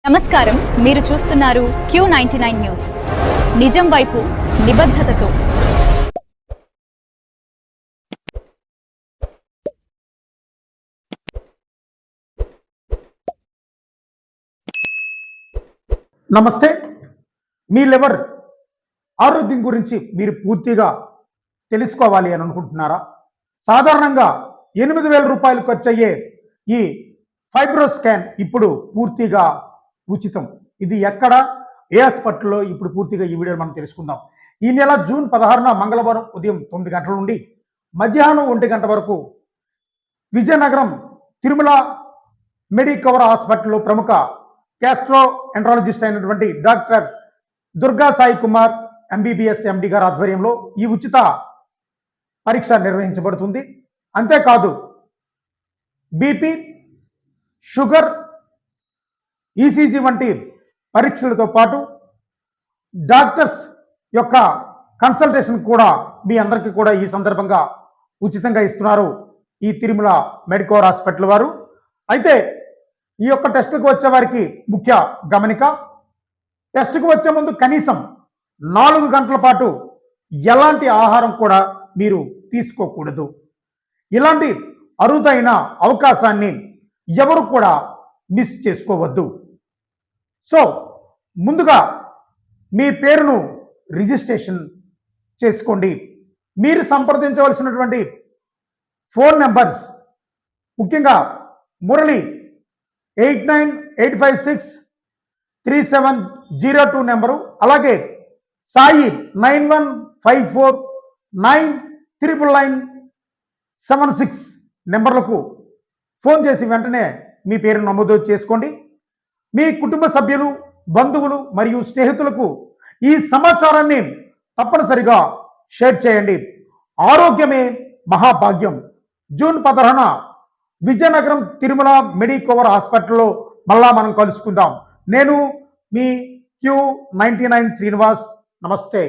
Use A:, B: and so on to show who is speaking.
A: నమస్కారం, మీరు చూస్తున్నారు Q99 న్యూస్. నిజం వైపు నిబద్ధతతో.
B: నమస్తే. మీ లివర్ ఆరోగ్యం గురించి మీరు పూర్తిగా తెలుసుకోవాలి అని అనుకుంటున్నారా? సాధారణంగా 8,000 రూపాయలు ఖర్చయ్యే ఈ ఫైబ్రో స్కాన్ ఇప్పుడు పూర్తిగా ఉచితం. ఇది ఎక్కడ, ఏ హాస్పిటల్లో, ఇప్పుడు పూర్తిగా ఈ వీడియోలో మనం తెలుసుకుందాం. ఈ నెల జూన్ 16న మంగళవారం ఉదయం 9 గంటల నుండి మధ్యాహ్నం 1 గంట వరకు విజయనగరం తిరుమల మెడికవర్ హాస్పిటల్లో ప్రముఖ గ్యాస్ట్రో ఎంట్రాలజిస్ట్ అయినటువంటి doctor Durga Sai Kumar MBBS MD గారి ఆధ్వర్యంలో ఈ ఉచిత పరీక్ష నిర్వహించబడుతుంది. అంతేకాదు బీపీ, షుగర్, ECG వంటి పరీక్షలతో పాటు డాక్టర్స్ యొక్క కన్సల్టేషన్ కూడా మీ అందరికీ కూడా ఈ సందర్భంగా ఉచితంగా ఇస్తున్నారు ఈ తిరుమల మెడికవర్ హాస్పిటల్ వారు. అయితే ఈ యొక్క టెస్టులకు వచ్చే వారికి ముఖ్య గమనిక, టెస్టుకు వచ్చే ముందు కనీసం 4 గంటల పాటు ఎలాంటి ఆహారం కూడా మీరు తీసుకోకూడదు. ఇలాంటి అరుదైన అవకాశాన్ని ఎవరు కూడా మిస్ చేసుకోవద్దు. సో ముందుగా మీ పేరును రిజిస్ట్రేషన్ చేసుకోండి. మీరు సంప్రదించవలసినటువంటి ఫోన్ నెంబర్స్ ముఖ్యంగా మురళి 8985637002 నెంబరు, అలాగే సాయి 9154999976 నెంబర్లకు ఫోన్ చేసి వెంటనే మీ పేరు నమోదు చేసుకోండి. మీ కుటుంబ సభ్యులు, బంధువులు మరియు స్నేహితులకు ఈ సమాచారాన్ని తప్పనిసరిగా షేర్ చేయండి. ఆరోగ్యమే మహాభాగ్యం. జూన్ 16న విజయనగరం తిరుమల మెడికవర్ హాస్పిటల్లో మళ్ళా మనం కలుసుకుందాం. నేను మీ Q99 శ్రీనివాస్. నమస్తే.